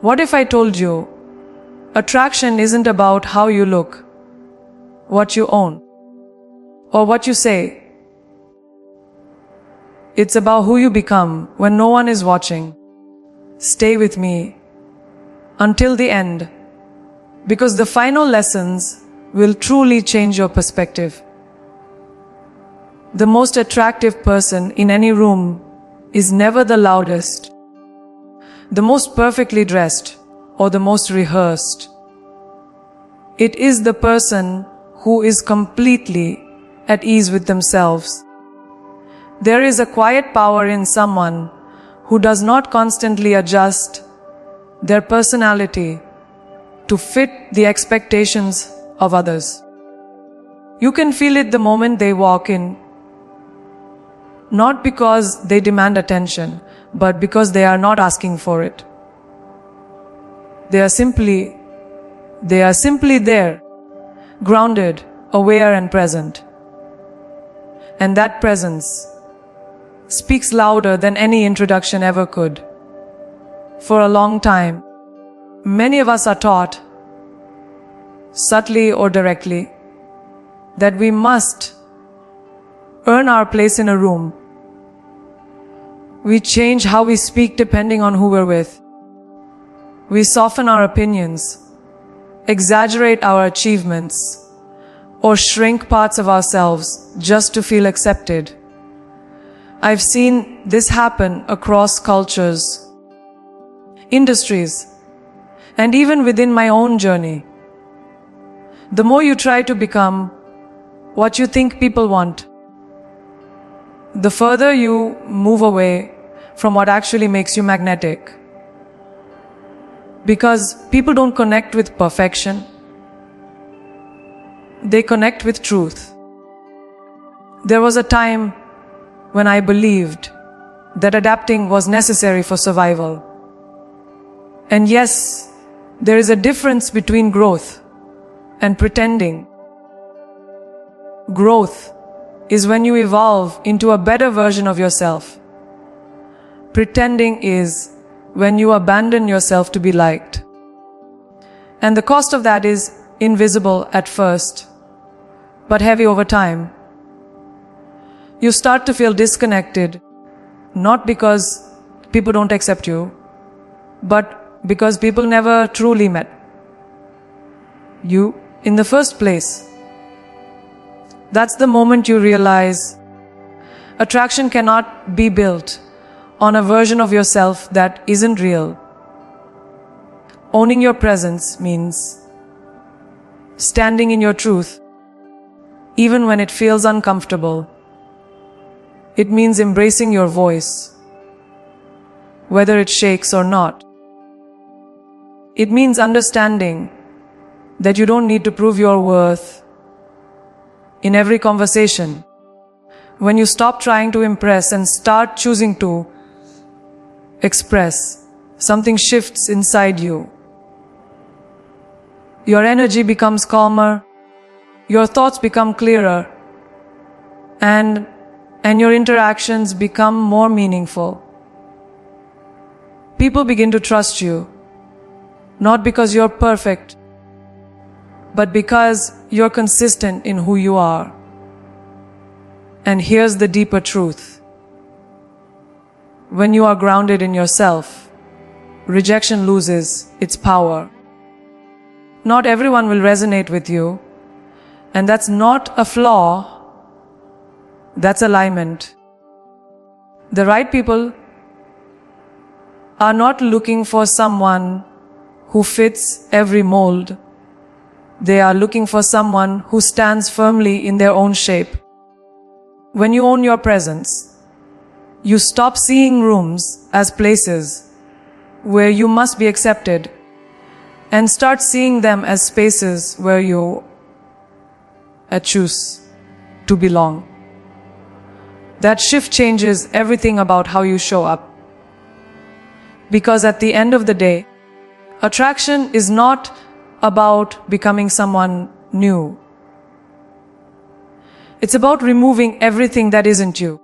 What if I told you, attraction isn't about how you look, what you own, or what you say. It's about who you become when no one is watching. Stay with me until the end, because the final lessons will truly change your perspective. The most attractive person in any room is never the loudest, the most perfectly dressed, or the most rehearsed. It is the person who is completely at ease with themselves. There is a quiet power in someone who does not constantly adjust their personality to fit the expectations of others. You can feel it the moment they walk in, not because they demand attention, but because they are not asking for it. They are simply there, grounded, aware and present. And that presence speaks louder than any introduction ever could. For a long time, many of us are taught, subtly or directly, that we must earn our place in a room. We change how we speak depending on who we're with. We soften our opinions, exaggerate our achievements, or shrink parts of ourselves just to feel accepted. I've seen this happen across cultures, industries, and even within my own journey. The more you try to become what you think people want, the further you move away from what actually makes you magnetic. Because people don't connect with perfection, they connect with truth. There was a time when I believed that adapting was necessary for survival. And yes, there is a difference between growth and pretending. Growth is when you evolve into a better version of yourself. Pretending is when you abandon yourself to be liked. And the cost of that is invisible at first, but heavy over time. You start to feel disconnected, not because people don't accept you, but because people never truly met you in the first place. That's the moment you realize attraction cannot be built on a version of yourself that isn't real. Owning your presence means standing in your truth, even when it feels uncomfortable. It means embracing your voice, whether it shakes or not. It means understanding that you don't need to prove your worth in every conversation. When you stop trying to impress and start choosing to express, something shifts inside you. Your energy becomes calmer, your thoughts become clearer, and your interactions become more meaningful. People begin to trust you, not because you're perfect, but because you're consistent in who you are. And here's the deeper truth. When you are grounded in yourself, rejection loses its power. Not everyone will resonate with you, and that's not a flaw, that's alignment. The right people are not looking for someone who fits every mold. They are looking for someone who stands firmly in their own shape. When you own your presence, you stop seeing rooms as places where you must be accepted and start seeing them as spaces where you choose to belong. That shift changes everything about how you show up. Because at the end of the day, attraction is not about becoming someone new. It's about removing everything that isn't you.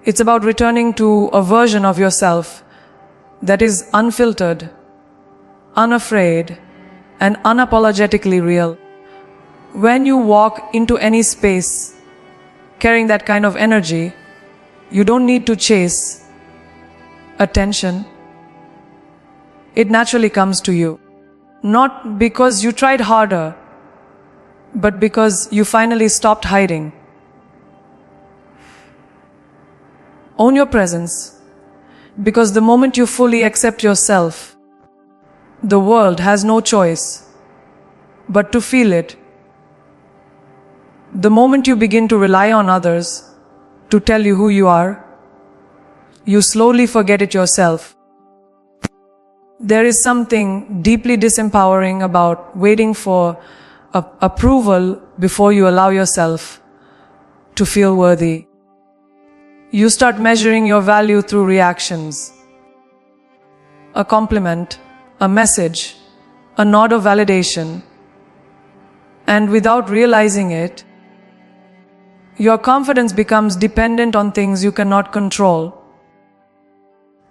It's about returning to a version of yourself that is unfiltered, unafraid, and unapologetically real. When you walk into any space carrying that kind of energy, you don't need to chase attention. It naturally comes to you. Not because you tried harder, but because you finally stopped hiding. Own your presence, because the moment you fully accept yourself, the world has no choice but to feel it. The moment you begin to rely on others to tell you who you are, you slowly forget it yourself. There is something deeply disempowering about waiting for approval before you allow yourself to feel worthy. You start measuring your value through reactions. A compliment, a message, a nod of validation. And without realizing it, your confidence becomes dependent on things you cannot control.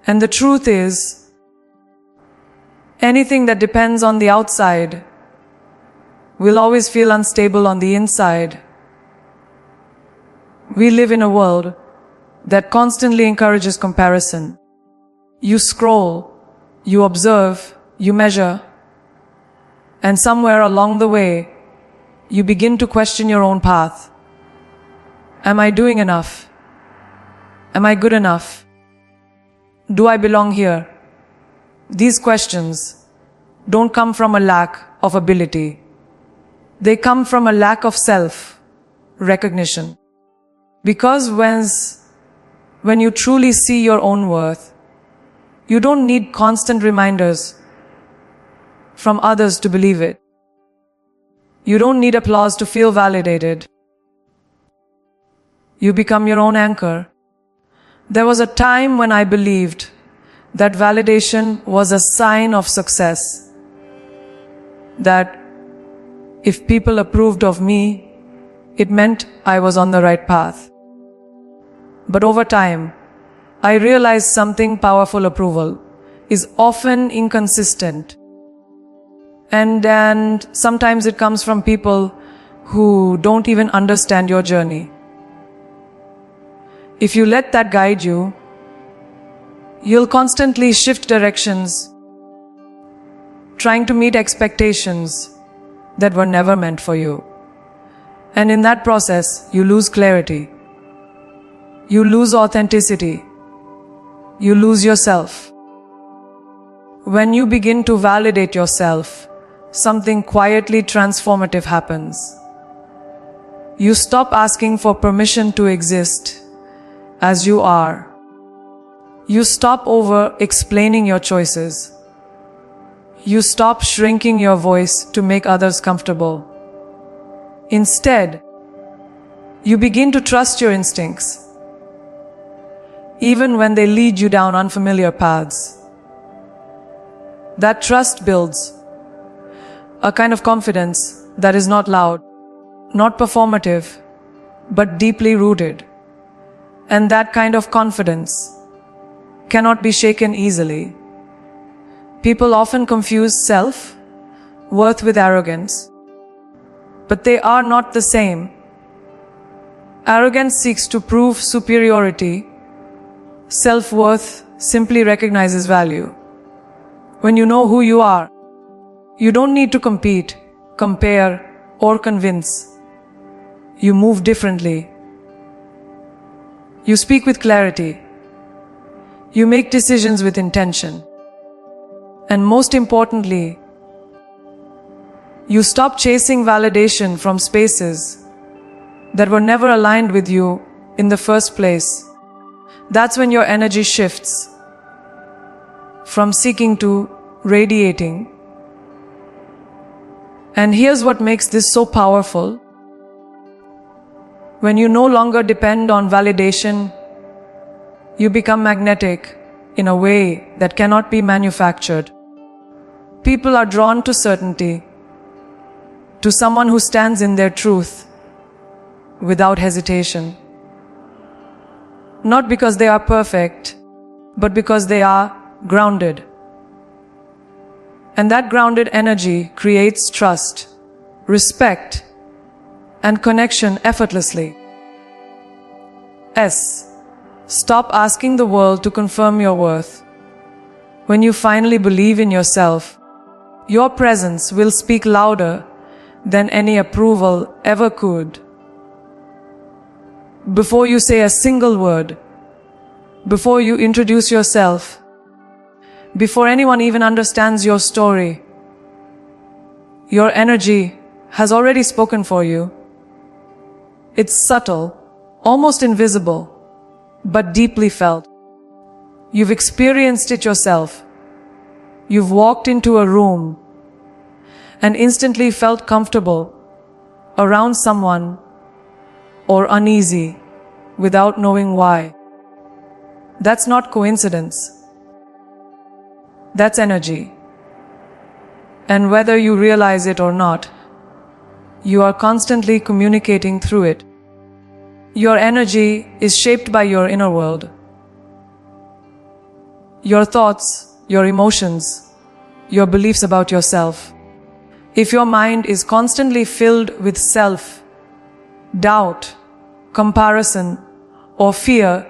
And the truth is, anything that depends on the outside will always feel unstable on the inside. We live in a world that constantly encourages comparison. You scroll, you observe, you measure, and somewhere along the way, you begin to question your own path. Am I doing enough? Am I good enough? Do I belong here? These questions don't come from a lack of ability. They come from a lack of self-recognition. Because when you truly see your own worth, you don't need constant reminders from others to believe it. You don't need applause to feel validated. You become your own anchor. There was a time when I believed that validation was a sign of success. That if people approved of me, it meant I was on the right path. But over time, I realized something powerful. Approval is often inconsistent. And sometimes it comes from people who don't even understand your journey. If you let that guide you, you'll constantly shift directions, trying to meet expectations that were never meant for you. And in that process, you lose clarity. You lose authenticity. You lose yourself. When you begin to validate yourself, something quietly transformative happens. You stop asking for permission to exist as you are. You stop over-explaining your choices. You stop shrinking your voice to make others comfortable. Instead, you begin to trust your instincts, even when they lead you down unfamiliar paths. That trust builds a kind of confidence that is not loud, not performative, but deeply rooted. And that kind of confidence cannot be shaken easily. People often confuse self-worth with arrogance, but they are not the same. Arrogance seeks to prove superiority. Self-worth simply recognizes value. When you know who you are, you don't need to compete, compare, or convince. You move differently. You speak with clarity. You make decisions with intention. And most importantly, you stop chasing validation from spaces that were never aligned with you in the first place. That's when your energy shifts from seeking to radiating. And here's what makes this so powerful. When you no longer depend on validation, you become magnetic in a way that cannot be manufactured. People are drawn to certainty, to someone who stands in their truth without hesitation. Not because they are perfect, but because they are grounded. And that grounded energy creates trust, respect, and connection effortlessly. S. Stop asking the world to confirm your worth. When you finally believe in yourself, your presence will speak louder than any approval ever could. Before you say a single word, before you introduce yourself, before anyone even understands your story, your energy has already spoken for you. It's subtle, almost invisible, but deeply felt. You've experienced it yourself. You've walked into a room and instantly felt comfortable around someone or uneasy without knowing why. That's not coincidence. That's energy. And whether you realize it or not, you are constantly communicating through it. Your energy is shaped by your inner world. Your thoughts, your emotions, your beliefs about yourself. If your mind is constantly filled with self, doubt, comparison, or fear,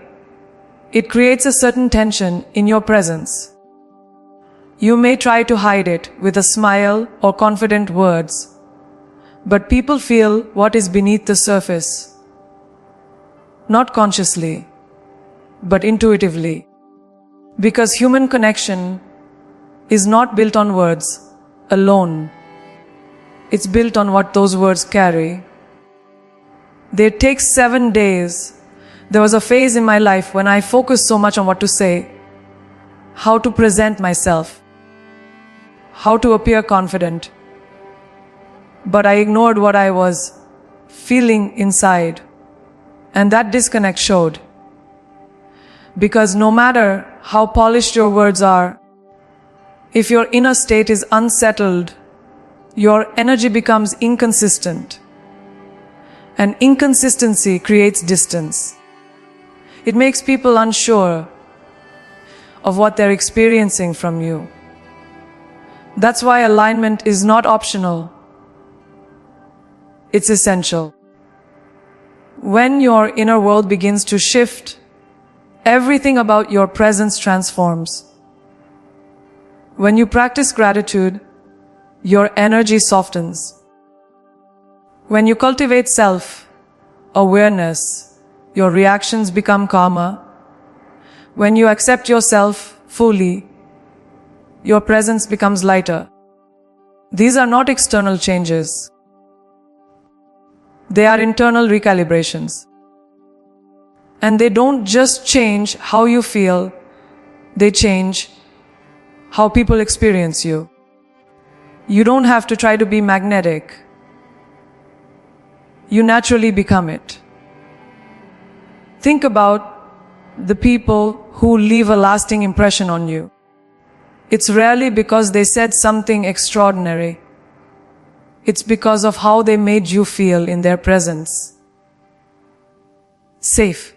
it creates a certain tension in your presence. You may try to hide it with a smile or confident words, but people feel what is beneath the surface. Not consciously, but intuitively. Because human connection is not built on words alone. It's built on what those words carry. They take 7 days. There was a phase in my life when I focused so much on what to say, how to present myself, how to appear confident. But I ignored what I was feeling inside. And that disconnect showed. Because no matter how polished your words are, if your inner state is unsettled, your energy becomes inconsistent. And inconsistency creates distance. It makes people unsure of what they're experiencing from you. That's why alignment is not optional. It's essential. When your inner world begins to shift, everything about your presence transforms. When you practice gratitude, your energy softens. When you cultivate self-awareness, your reactions become calmer. When you accept yourself fully, your presence becomes lighter. These are not external changes. They are internal recalibrations. And they don't just change how you feel, they change how people experience you. You don't have to try to be magnetic. You naturally become it. Think about the people who leave a lasting impression on you. It's rarely because they said something extraordinary. It's because of how they made you feel in their presence. Safe,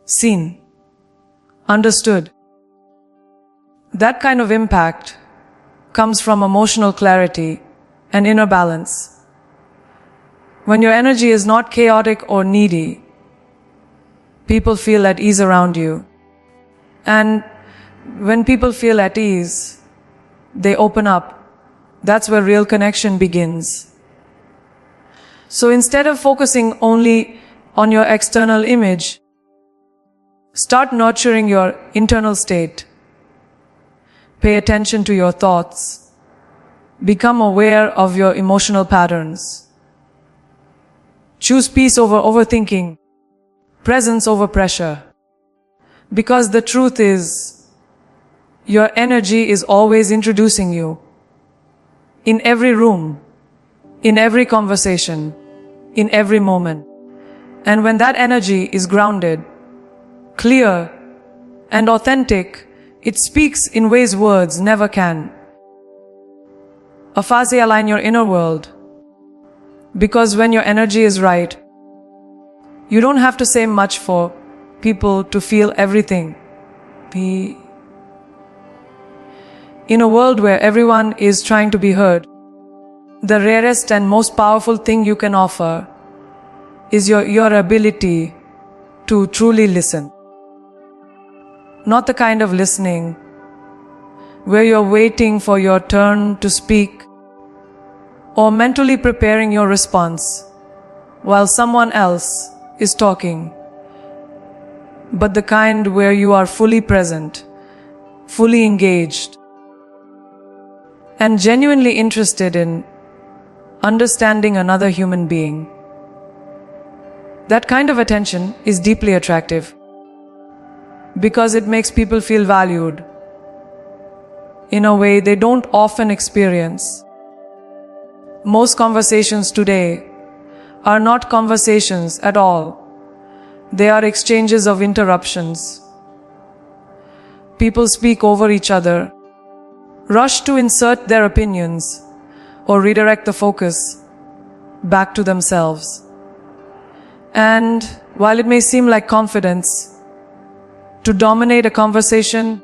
seen, understood. That kind of impact comes from emotional clarity and inner balance. When your energy is not chaotic or needy, people feel at ease around you. And when people feel at ease, they open up. That's where real connection begins. So instead of focusing only on your external image, start nurturing your internal state. Pay attention to your thoughts. Become aware of your emotional patterns. Choose peace over overthinking, presence over pressure. Because the truth is, your energy is always introducing you. In every room, in every conversation, in every moment. And when that energy is grounded, clear, and authentic, it speaks in ways words never can. Afazi, align your inner world. Because when your energy is right, you don't have to say much for people to feel everything. In a world where everyone is trying to be heard, the rarest and most powerful thing you can offer is your ability to truly listen. Not the kind of listening where you're waiting for your turn to speak or mentally preparing your response while someone else is talking, but the kind where you are fully present, fully engaged, and genuinely interested in understanding another human being. That kind of attention is deeply attractive because it makes people feel valued in a way they don't often experience. Most conversations today are not conversations at all. They are exchanges of interruptions. People speak over each other, rush to insert their opinions, or redirect the focus back to themselves. And while it may seem like confidence to dominate a conversation,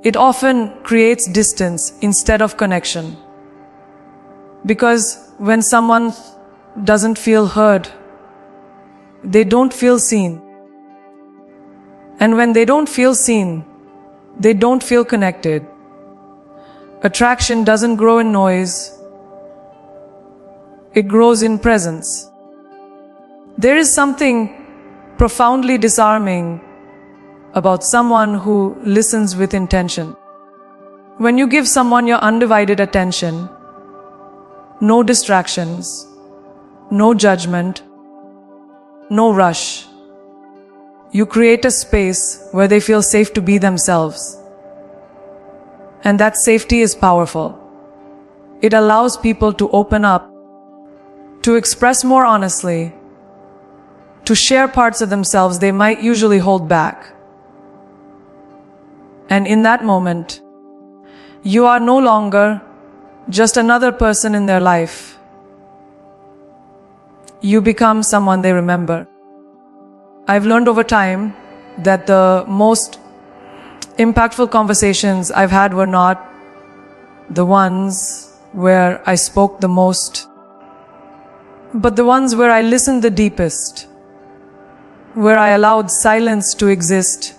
it often creates distance instead of connection. Because when someone doesn't feel heard, they don't feel seen. And when they don't feel seen, they don't feel connected. Attraction doesn't grow in noise. It grows in presence. There is something profoundly disarming about someone who listens with intention. When you give someone your undivided attention, no distractions, no judgment, no rush, you create a space where they feel safe to be themselves. And that safety is powerful. It allows people to open up, to express more honestly, to share parts of themselves they might usually hold back. And in that moment, you are no longer just another person in their life. You become someone they remember. I've learned over time that the most impactful conversations I've had were not the ones where I spoke the most, but the ones where I listened the deepest, where I allowed silence to exist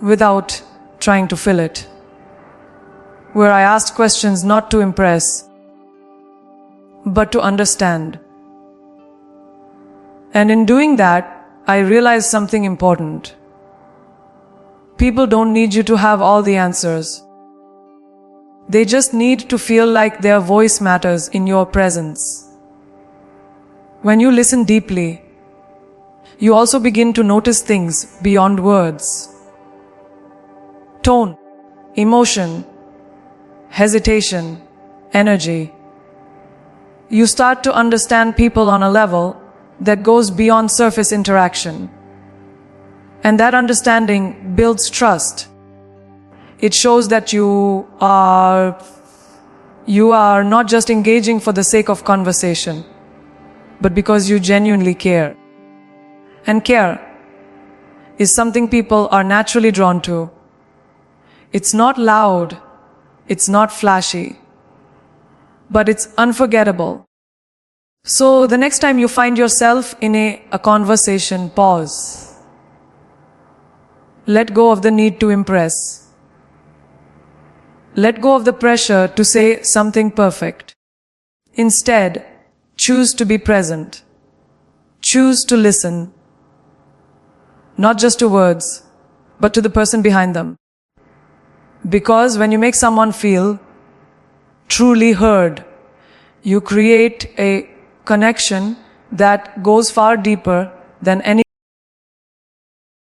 without trying to fill it, where I asked questions not to impress, but to understand. And in doing that, I realized something important. People don't need you to have all the answers. They just need to feel like their voice matters in your presence. When you listen deeply, you also begin to notice things beyond words. Tone, emotion, hesitation, energy. You start to understand people on a level that goes beyond surface interaction. And that understanding builds trust. It shows that you are not just engaging for the sake of conversation, but because you genuinely care. And care is something people are naturally drawn to. It's not loud, it's not flashy, but it's unforgettable. So the next time you find yourself in a conversation, pause. Let go of the need to impress. Let go of the pressure to say something perfect. Instead, choose to be present. Choose to listen. Not just to words, but to the person behind them. Because when you make someone feel truly heard, you create a connection that goes far deeper than any